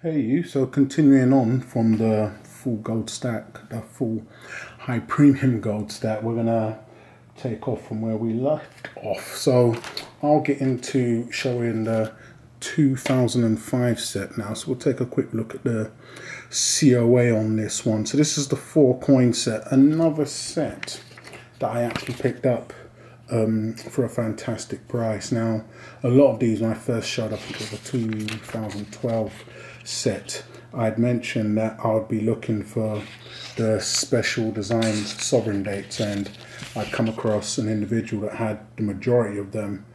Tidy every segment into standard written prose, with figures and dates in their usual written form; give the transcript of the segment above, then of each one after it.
Hey you, so continuing on from the full gold stack, the full high premium gold stack, we're gonna take off from where we left off. So I'll get into showing the 2005 set now. So we'll take a quick look at the COA on this one. So this is the 4 coin set, another set that I actually picked up for a fantastic price. Now, a lot of these, when I first showed up, it was a 2012 set, I'd mentioned that I would be looking for the special designed sovereign dates, and I'd come across an individual that had the majority of them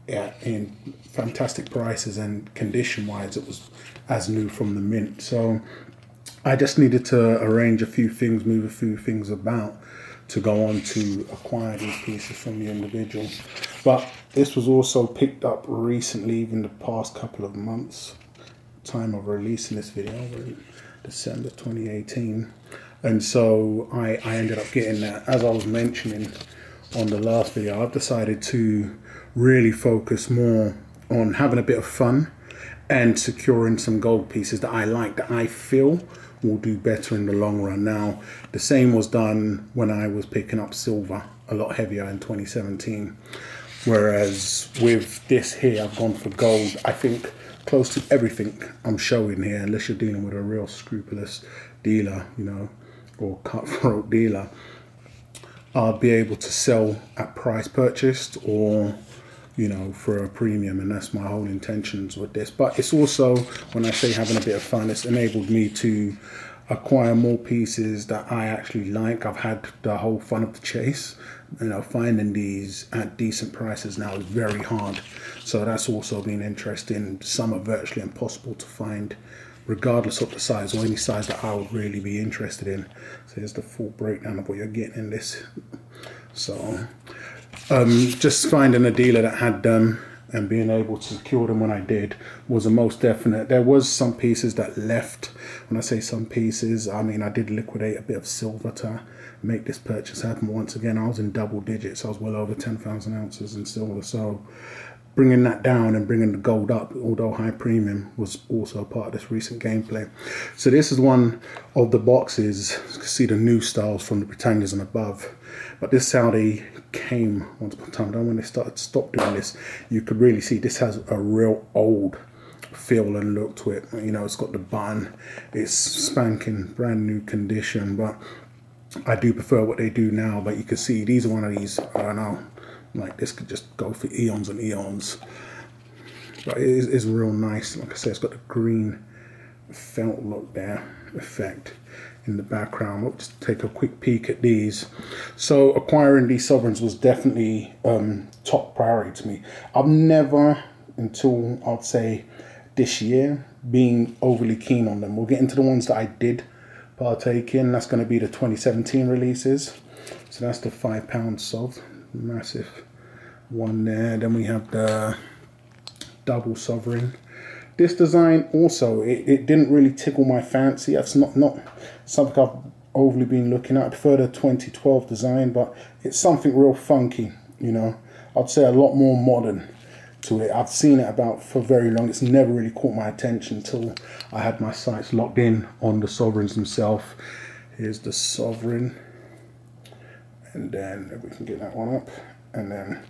in fantastic prices, and condition wise it was as new from the mint. So I just needed to arrange a few things, move a few things about to go on to acquire these pieces from the individual. But this was also picked up recently, even the past couple of months, time of releasing this video, December 2018. And so I ended up getting that. As I was mentioning on the last video, I've decided to really focus more on having a bit of fun and securing some gold pieces that I like, that I feel will do better in the long run. Now, the same was done when I was picking up silver a lot heavier in 2017. Whereas with this here, I've gone for gold. I think close to everything I'm showing here, unless you're dealing with a real scrupulous dealer, you know, or cutthroat dealer, I'll be able to sell at price purchased, or you know, for a premium, and that's my whole intentions with this. But it's also, when I say having a bit of fun, it's enabled me to acquire more pieces that I actually like. I've had the whole fun of the chase. You know, finding these at decent prices now is very hard. So that's also been interesting. Some are virtually impossible to find, regardless of the size, or any size that I would really be interested in. So here's the full breakdown of what you're getting in this. So just finding a dealer that had them and being able to secure them when I did was a most definite. There was some pieces that left. When I say some pieces, I mean I did liquidate a bit of silver to make this purchase happen. Once again, I was in double digits. I was well over 10,000 ounces in silver. So bringing that down and bringing the gold up, although high premium, was also part of this recent gameplay. So this is one of the boxes. You can see the new styles from the Britannias and above. But this is how they came once upon a time. Then when they stopped doing this, you could really see this has a real old feel and look to it. You know, it's got the button. It's spanking brand new condition. But I do prefer what they do now. But you can see these are one of these, I don't know, like this could just go for eons and eons. But it is real nice. Like I said, it's got the green felt look there, effect in the background. We'll just take a quick peek at these. So acquiring these sovereigns was definitely top priority to me. I've never, until I'd say this year, been overly keen on them. We'll get into the ones that I did partake in. That's going to be the 2017 releases. So that's the £5 sov, massive one there. Then we have the double sovereign. This design also, it didn't really tickle my fancy. That's not something I've overly been looking at. I prefer the 2012 design, but it's something real funky, you know. I'd say a lot more modern to it. I've seen it about for very long. It's never really caught my attention until I had my sights locked in on the sovereigns themselves. Here's the sovereign, and then we can get that one up, and then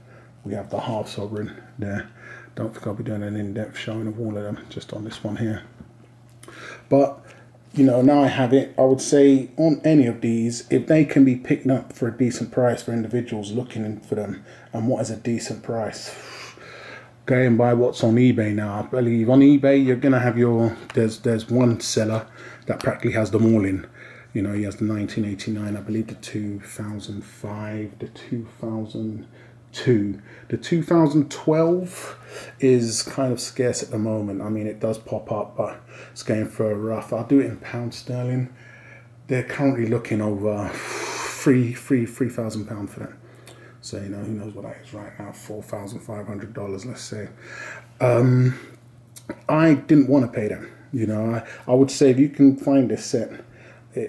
we have the half sovereign there. Don't think I'll be doing an in-depth showing of all of them, just on this one here. But, you know, now I have it, I would say on any of these, if they can be picked up for a decent price for individuals looking for them, and what is a decent price? Going by what's on eBay now, I believe on eBay you're gonna have your, there's one seller that practically has them all in. You know, he has the 1989, I believe the 2005, the 2002. The 2012 is kind of scarce at the moment. I mean, it does pop up, but it's going for a rough. I'll do it in pound sterling. They're currently looking over £3,000 for that. So, you know, who knows what that is right now, $4,500, let's say. I didn't want to pay that. You know, I would say if you can find this set,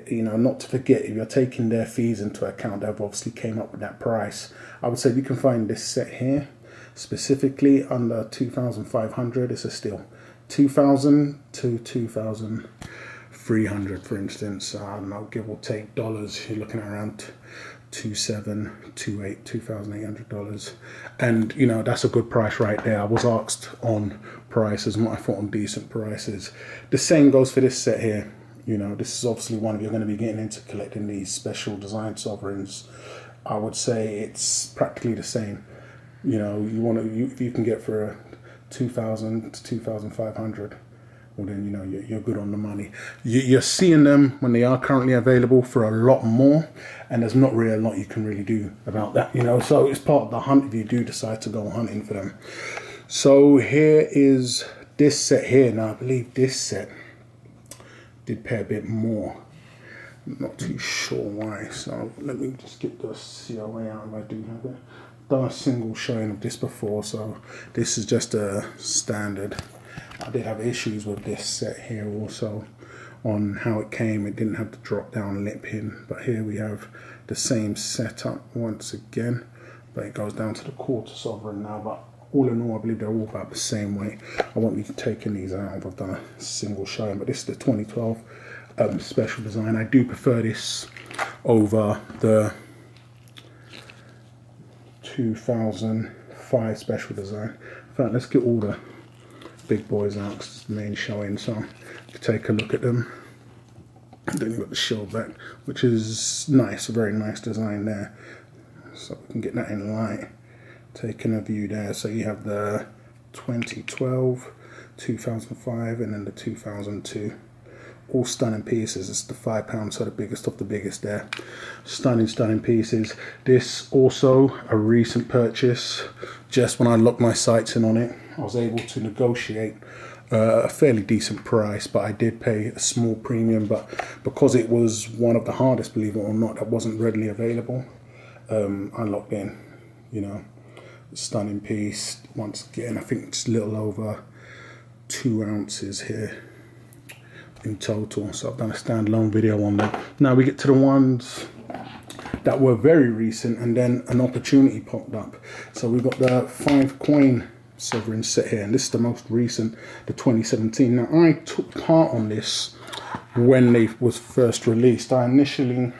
you know, not to forget, if you're taking their fees into account, they've obviously came up with that price. I would say if you can find this set here, specifically under 2,500, it's a steal. 2,000 to 2,300, for instance. I don't know, give or take dollars, you're looking at around $2,800, and you know, that's a good price right there. I was asked on prices and what I thought on decent prices. The same goes for this set here. You know, this is obviously one, if you're going to be getting into collecting these special design sovereigns, I would say it's practically the same. You know, if you can get for 2,000 to 2,500, well then, you know, you're good on the money. You're seeing them when they are currently available for a lot more, and there's not really a lot you can really do about that, you know. So it's part of the hunt if you do decide to go hunting for them. So here is this set here. Now I believe this set did pay a bit more. I'm not too sure why, so let me just get the COA out if I do have it. Done a single showing of this before, so this is just a standard. I did have issues with this set here also on how it came. It didn't have the drop down lip pin, but here we have the same setup once again, but it goes down to the quarter sovereign now. But all in all, I believe they're all about the same way. I won't be taking these out if I've done a single showing, but this is the 2012 special design. I do prefer this over the 2005 special design. In fact, let's get all the big boys out because it's the main showing, so take a look at them. Then you've got the shell back, which is nice, a very nice design there. So we can get that in light. Taking a view there, so you have the 2012, 2005, and then the 2002. All stunning pieces. It's the £5, so the biggest of the biggest there. Stunning pieces. This also a recent purchase. Just when I locked my sights in on it, I was able to negotiate a fairly decent price, but I did pay a small premium. But because it was one of the hardest, believe it or not, that wasn't readily available, I locked in. You know, stunning piece. Once again, I think it's a little over 2 ounces here in total, so I've done a standalone video on that. Now we get to the ones that were very recent, and then an opportunity popped up. So we've got the 5 coin sovereign set here, and this is the most recent, the 2017. Now I took part on this when they was first released. I initially,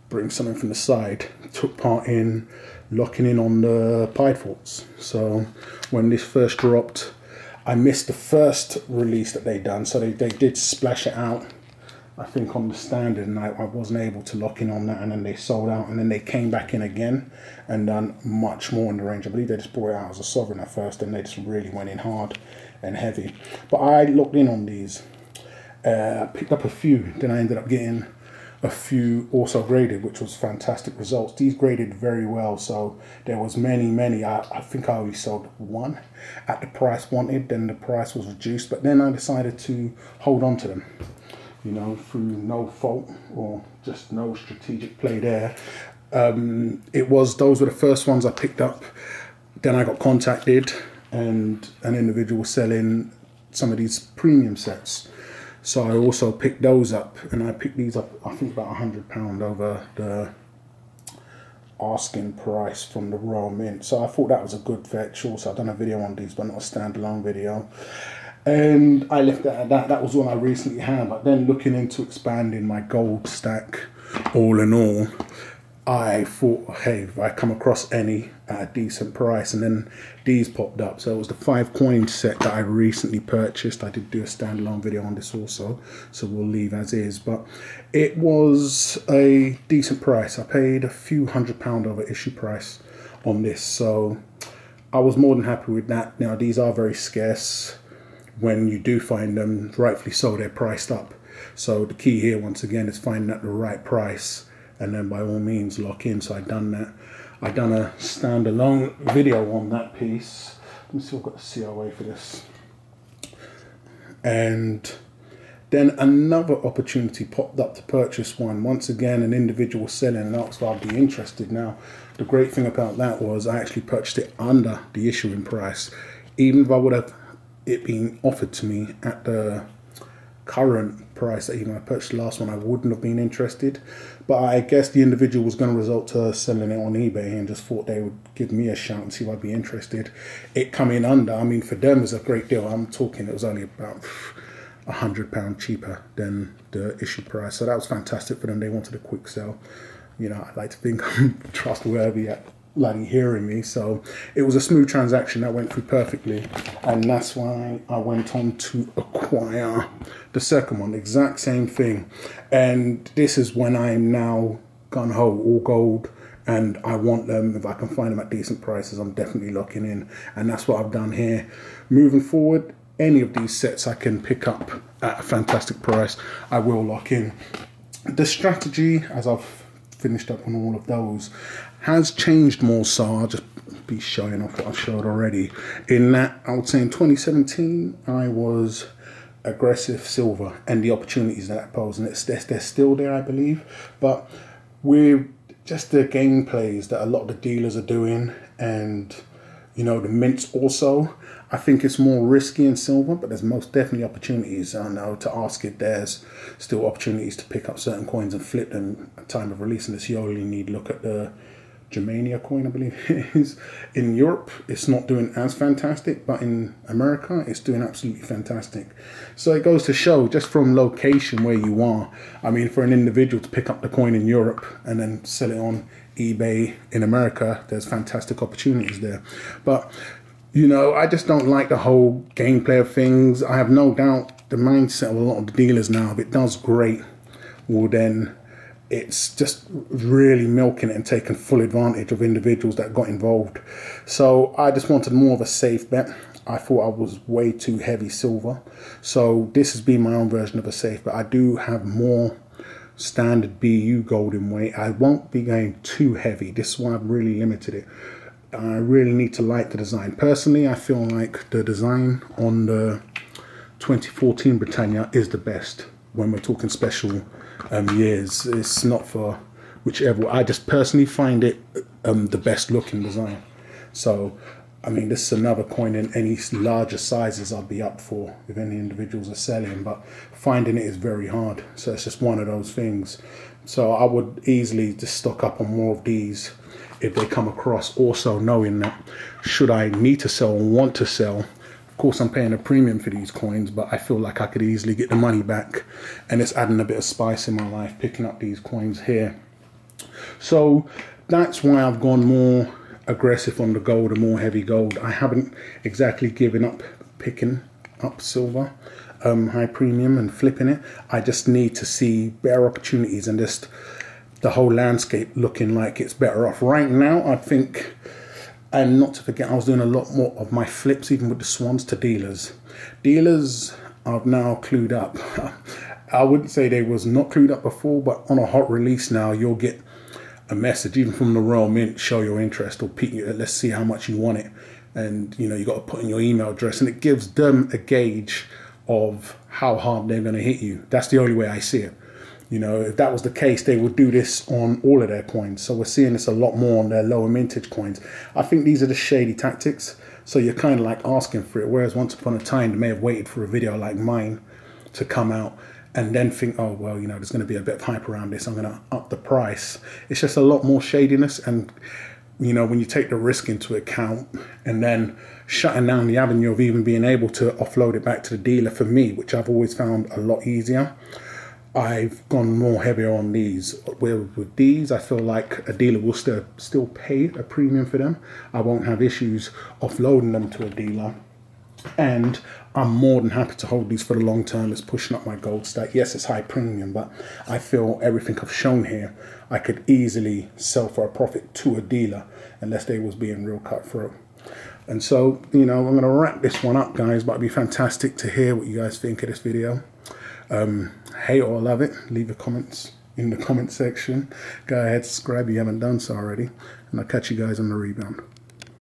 bring something from the side, took part in locking in on the Pied Forts. So when this first dropped, I missed the first release that they done, so they did splash it out, I think, on the standard, and I wasn't able to lock in on that, and then they sold out, and then they came back in again and done much more in the range. I believe they just brought it out as a sovereign at first, and they just really went in hard and heavy. But I locked in on these, picked up a few, then I ended up getting a few also graded, which was fantastic results. These graded very well, so there was many. I think I only sold one at the price wanted, then the price was reduced, but then I decided to hold on to them, you know, through no fault or just no strategic play there. Those were the first ones I picked up. Then I got contacted, and an individual was selling some of these premium sets. So I also picked those up, and I picked these up, I think, about £100 over the asking price from the Royal Mint. So I thought that was a good fetch. Also, I've done a video on these, but not a standalone video. And I left that at that. That was one I recently had. But then looking into expanding my gold stack, all in all, I thought, hey, if I come across any at a decent price, and then these popped up. So it was the 5 coin set that I recently purchased. I did do a standalone video on this also, so we'll leave as is. But it was a decent price. I paid a few £100 over issue price on this, so I was more than happy with that. Now these are very scarce. When you do find them, rightfully so, they're priced up. So the key here, once again, is finding at the right price, and then by all means lock in. So I've done that. I've done a standalone video on that piece. Let me see if I've got a COA for this. And then another opportunity popped up to purchase one. Once again, an individual selling and asked if I'd be interested. Now, the great thing about that was I actually purchased it under the issuing price. Even if I would have it being offered to me at the current price that even I purchased the last one, I wouldn't have been interested. But I guess the individual was going to result to selling it on eBay and just thought they would give me a shout and see if I'd be interested. It coming under, I mean, for them it's a great deal. I'm talking it was only about £100 cheaper than the issue price. So that was fantastic for them. They wanted a quick sell. You know, I like to think I'm trustworthy at bloody hearing me. So it was a smooth transaction that went through perfectly. And that's why I went on to acquire the second one. Exact same thing. And this is when I'm now gung-ho, all gold. And I want them, if I can find them at decent prices, I'm definitely locking in. And that's what I've done here. Moving forward, any of these sets I can pick up at a fantastic price, I will lock in. The strategy, as I've finished up on all of those, has changed more so. I'll just be showing off what I've showed already. In that, I would say in 2017, I was aggressive silver and the opportunities that pose, and they're still there, I believe. But with just the gameplays that a lot of the dealers are doing, and you know, the mints also, I think it's more risky in silver, but there's most definitely opportunities. I know to ask if there's still opportunities to pick up certain coins and flip them at time of release. And this, you only need to look at the Germania coin, I believe it is. In Europe, it's not doing as fantastic, but in America, it's doing absolutely fantastic. So it goes to show, just from location where you are, I mean, for an individual to pick up the coin in Europe and then sell it on eBay in America, there's fantastic opportunities there. But you know, I just don't like the whole gameplay of things. I have no doubt the mindset of a lot of the dealers now, if it does great, well then it's just really milking it and taking full advantage of individuals that got involved. So I just wanted more of a safe bet. I thought I was way too heavy silver. So this has been my own version of a safe bet. I do have more standard BU gold in weight. I won't be going too heavy. This is why I've really limited it. I really need to like the design. Personally, I feel like the design on the 2014 Britannia is the best when we're talking special years. It's not for whichever. I just personally find it the best looking design. So, I mean, this is another coin in any larger sizes I'll be up for if any individuals are selling, but finding it is very hard. So it's just one of those things. So I would easily just stock up on more of these if they come across, also knowing that should I need to sell or want to sell, of course I'm paying a premium for these coins, but I feel like I could easily get the money back, and it's adding a bit of spice in my life picking up these coins here. So that's why I've gone more aggressive on the gold and more heavy gold. I haven't exactly given up picking up silver high premium and flipping it. I just need to see better opportunities and just the whole landscape looking like it's better off. Right now, I think, and not to forget, I was doing a lot more of my flips, even with the swans, to dealers. Dealers are now clued up. I wouldn't say they was not clued up before, but on a hot release now, you'll get a message, even from the Royal Mint, show your interest or pique you, let's see how much you want it. And, you know, you got to put in your email address, and it gives them a gauge of how hard they're going to hit you. That's the only way I see it. You know, if that was the case, they would do this on all of their coins. So we're seeing this a lot more on their lower mintage coins. I think these are the shady tactics. So you're kind of like asking for it. Whereas once upon a time, they may have waited for a video like mine to come out and then think, oh, well, you know, there's going to be a bit of hype around this, I'm going to up the price. It's just a lot more shadiness. And, you know, when you take the risk into account and then shutting down the avenue of even being able to offload it back to the dealer, for me, which I've always found a lot easier, I've gone more heavier on these. With these, I feel like a dealer will still pay a premium for them. I won't have issues offloading them to a dealer. And I'm more than happy to hold these for the long term. It's pushing up my gold stack. Yes, it's high premium, but I feel everything I've shown here, I could easily sell for a profit to a dealer unless they was being real cutthroat. And so, you know, I'm going to wrap this one up, guys, but it'd be fantastic to hear what you guys think of this video. Hate or love it, leave your comments in the comment section. Go ahead, subscribe if you haven't done so already, and I'll catch you guys on the rebound.